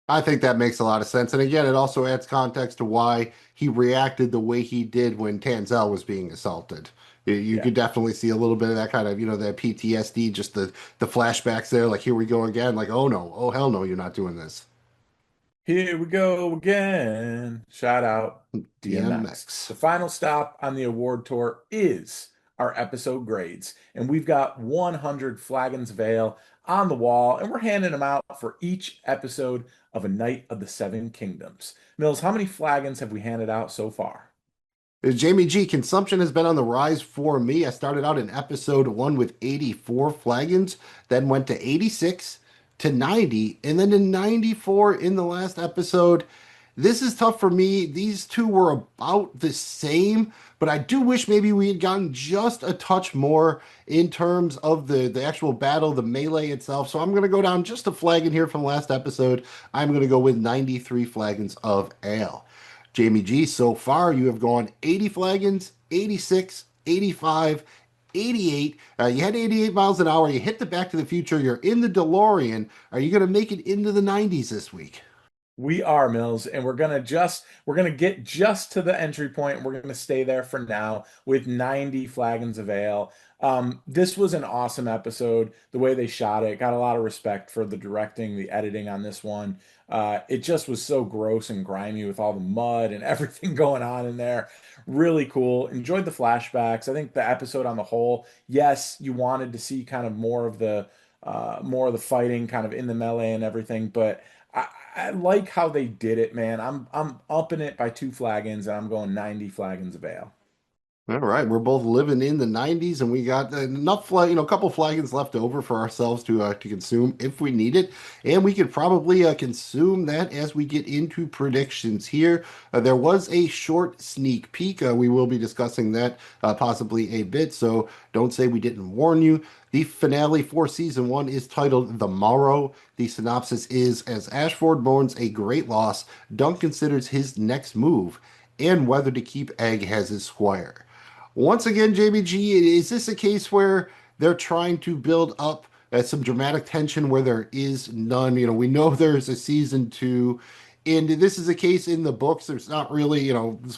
I think that makes a lot of sense. And again, it also adds context to why he reacted the way he did when Tanzel was being assaulted. You could definitely see a little bit of that kind of, that PTSD, just the flashbacks there. Like, here we go again. Like, oh no, oh hell no, you're not doing this. Here we go again. Shout out DMX. The final stop on the award tour is our episode grades. And we've got 100 Flagons of Ale on the wall, and we're handing them out for each episode of A Night of the Seven Kingdoms. Mills, how many flagons have we handed out so far? Jamie G, consumption has been on the rise for me. I started out in episode 1 with 84 flagons, then went to 86 to 90, and then to 94 in the last episode. This is tough for me. These two were about the same, but I do wish maybe we had gotten just a touch more in terms of the actual battle, the melee itself. So I'm going to go down just a flagon here from last episode. I'm going to go with 93 flagons of ale. Jamie G, so far you have gone 80 flagons, 86, 85, 88. You had 88 miles an hour. You hit the Back to the Future. You're in the DeLorean. Are you going to make it into the 90s this week? We are, Mills, and we're gonna get just to the entry point, and we're gonna stay there for now with 90 flagons of ale. This was an awesome episode. The way they shot it, got a lot of respect for the directing, the editing on this one. It just was so gross and grimy with all the mud and everything going on in there. Really cool. Enjoyed the flashbacks. I think the episode on the whole, yes, you wanted to see kind of more of the fighting kind of in the melee and everything, but I like how they did it, man. I'm upping it by 2 flagons, and I'm going 90 flagons of ale. All right, we're both living in the 90s, and we got enough, a couple flagons left over for ourselves to consume if we need it, and we could probably consume that as we get into predictions here. There was a short sneak peek. We will be discussing that possibly a bit, so don't say we didn't warn you. The finale for season 1 is titled The Morrow. The synopsis is, as Ashford mourns a great loss, Dunk considers his next move. and whether to keep Egg as his squire. Once again, JBG, is this a case where they're trying to build up some dramatic tension where there is none? We know there's a season two, and this is a case in the books. There's not really,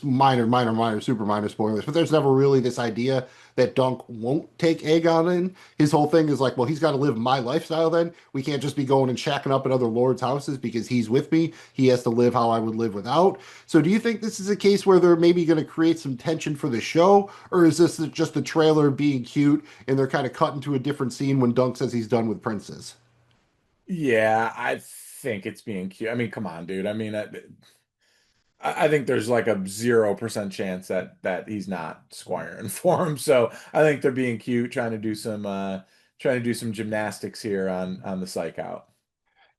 minor, super minor spoilers, but there's never really this idea that Dunk won't take Aegon in. His whole thing is like, well, he's got to live my lifestyle then. We can't just be going and shacking up at other lords' houses because he's with me. He has to live how I would live without. So do you think this is a case where they're maybe going to create some tension for the show? Or is this just the trailer being cute and they're kind of cutting to a different scene when Dunk says he's done with princes? Yeah, I think it's being cute. I mean, come on, dude. I mean, I think there's like a 0% chance that he's not squiring for him. So I think they're being cute, trying to do some gymnastics here on the psych out.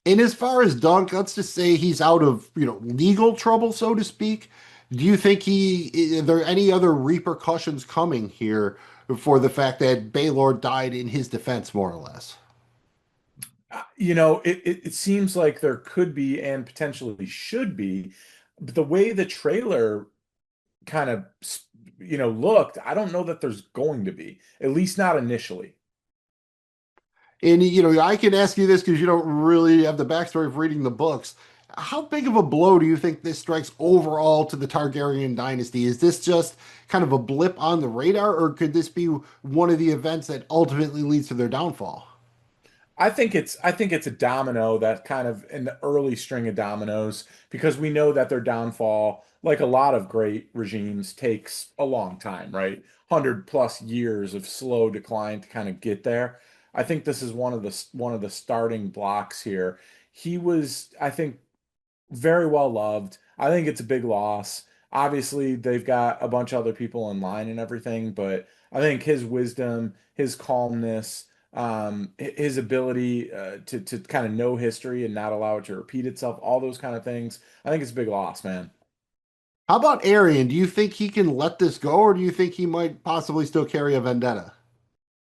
And as far as Dunk, let's just say he's out of, legal trouble, so to speak. Do you think are there any other repercussions coming here for the fact that Baylor died in his defense, more or less? It seems like there could be and potentially should be, but the way the trailer kind of, looked, I don't know that there's going to be, at least not initially. And, I can ask you this because you don't really have the backstory of reading the books. How big of a blow do you think this strikes overall to the Targaryen dynasty? Is this just kind of a blip on the radar, or could this be one of the events that ultimately leads to their downfall? I think it's a domino, that kind of in the early string of dominoes, because we know that their downfall, like a lot of great regimes, takes a long time, right? 100+ years of slow decline to kind of get there. I think this is one of the starting blocks here. He was, I think, very well loved. I think it's a big loss. Obviously, they've got a bunch of other people in line and everything, but I think his wisdom, his calmness, his ability to kind of know history and not allow it to repeat itself, all those kind of things, I think it's a big loss, man. How about Arian? Do you think he can let this go, or do you think he might possibly still carry a vendetta?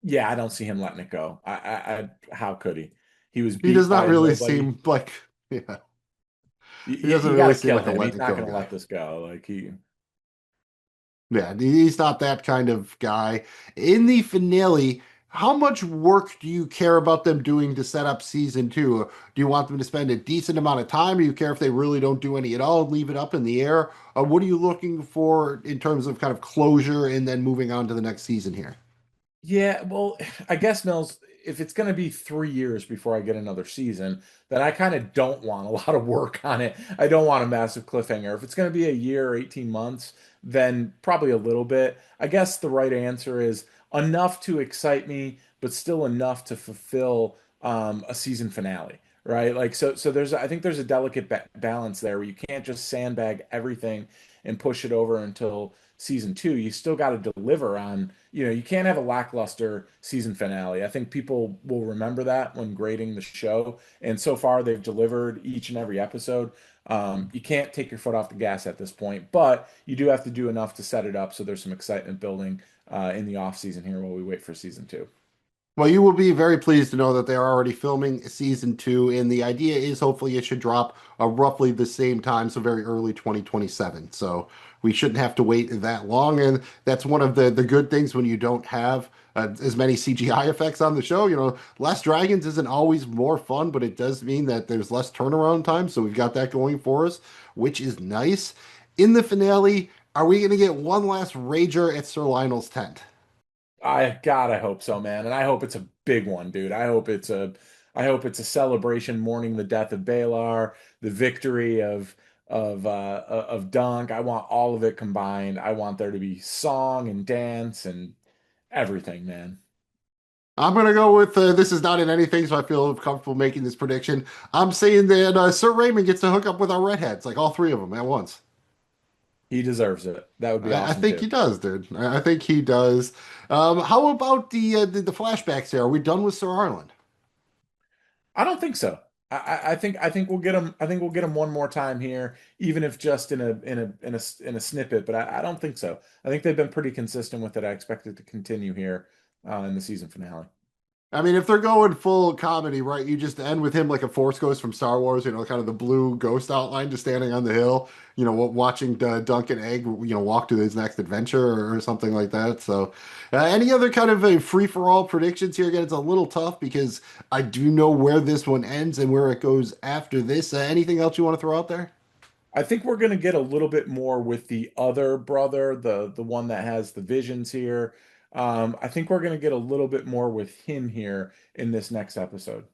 Yeah, I don't see him letting it go. How could he? He was He beat does not by really nobody. seem like, yeah, he doesn't You got really to seem kill like a him. let He's it not go going to guy. let this go. Like he. Yeah, he's not that kind of guy. In the finale, how much work do you care about them doing to set up season two? Do you want them to spend a decent amount of time? Do you care if they really don't do any at all and leave it up in the air? What are you looking for in terms of kind of closure and then moving on to the next season here? Yeah, well, I guess Mills, if it's going to be 3 years before I get another season, then I kind of don't want a lot of work on it. I don't want a massive cliffhanger. If it's going to be a year or 18 months, then probably a little bit. I guess the right answer is enough to excite me, but still enough to fulfill a season finale, right? Like so I think there's a delicate balance there where you can't just sandbag everything and push it over until season two. You still got to deliver on, you can't have a lackluster season finale. I think people will remember that when grading the show. And so far, they've delivered each and every episode. You can't take your foot off the gas at this point, but you do have to do enough to set it up so there's some excitement building in the off season here while we wait for season two. Well, you will be very pleased to know that they are already filming season two, and the idea is hopefully it should drop roughly the same time, so very early 2027. So we shouldn't have to wait that long, and that's one of the good things when you don't have as many CGI effects on the show. Less dragons isn't always more fun, but it does mean that there's less turnaround time, so we've got that going for us, which is nice. In the finale, are we going to get one last rager at Sir Lionel's tent? I hope so, man. And I hope it's a big one, dude. I hope it's a celebration mourning the death of Baelor, the victory of Dunk. I want all of it combined. I want there to be song and dance and everything, man. I'm going to go with this is not in anything, so I feel comfortable making this prediction. I'm saying that Sir Raymond gets to hook up with our redheads, like all three of them at once. He deserves it. That would be I awesome think too. he does, dude. I think he does. How about the flashbacks here? Are we done with Sir Arlen? I don't think so. I think we'll get him. I think we'll get him one more time here, even if just in a snippet. But I don't think so. I think they've been pretty consistent with it. I expect it to continue here in the season finale. I mean, if they're going full comedy, right, you just end with him like a Force Ghost from Star Wars, kind of the blue ghost outline just standing on the hill, watching Duncan Egg, walk to his next adventure or something like that. So, any other kind of a free-for-all predictions here? Again, it's a little tough because I do know where this one ends and where it goes after this. Anything else you want to throw out there? I think we're going to get a little bit more with the other brother, the one that has the visions here. I think we're going to get a little bit more with him here in this next episode.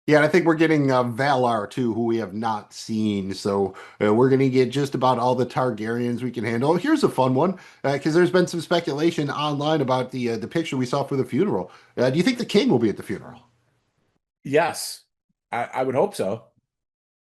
Yeah, and I think we're getting Valar too, who we have not seen. So we're going to get just about all the Targaryens we can handle. Here's a fun one because there's been some speculation online about the picture we saw for the funeral. Do you think the king will be at the funeral? Yes, I would hope so.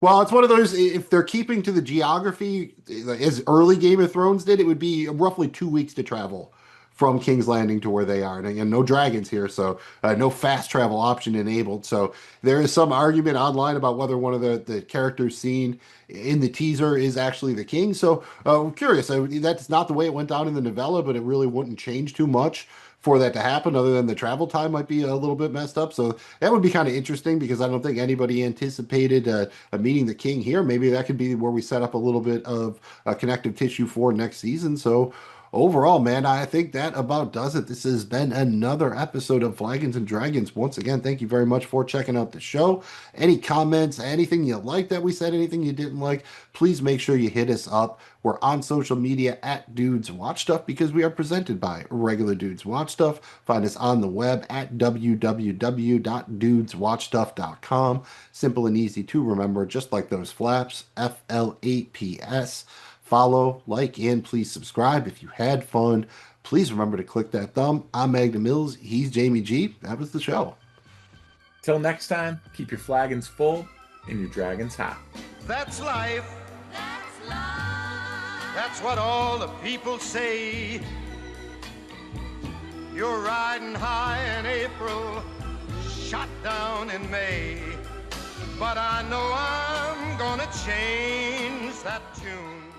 Well, it's one of those, if they're keeping to the geography as early Game of Thrones did, it would be roughly 2 weeks to travel from King's Landing to where they are. And again, no dragons here, so no fast travel option enabled. So there is some argument online about whether one of the characters seen in the teaser is actually the king. So I'm curious. That's not the way it went down in the novella, but it really wouldn't change too much for that to happen, other than the travel time might be a little bit messed up. So that would be kind of interesting because I don't think anybody anticipated meeting the king here. Maybe that could be where we set up a little bit of connective tissue for next season. So overall, man, I think that about does it. This has been another episode of Flagons and Dragons. Once again, thank you very much for checking out the show. Any comments, anything you liked that we said, anything you didn't like, please make sure you hit us up. We're on social media at Dudes Watch Stuff because we are presented by Regular Dudes Watch Stuff. Find us on the web at www.dudeswatchstuff.com. Simple and easy to remember, just like those flaps, FLAPS. Follow, like, and please subscribe. If you had fun, please remember to click that thumb. I'm Magna Mills. He's Jamie G. That was the show. Till next time, keep your flagons full and your dragons hot. That's life. That's life. That's what all the people say. You're riding high in April, shot down in May. But I know I'm gonna change that tune.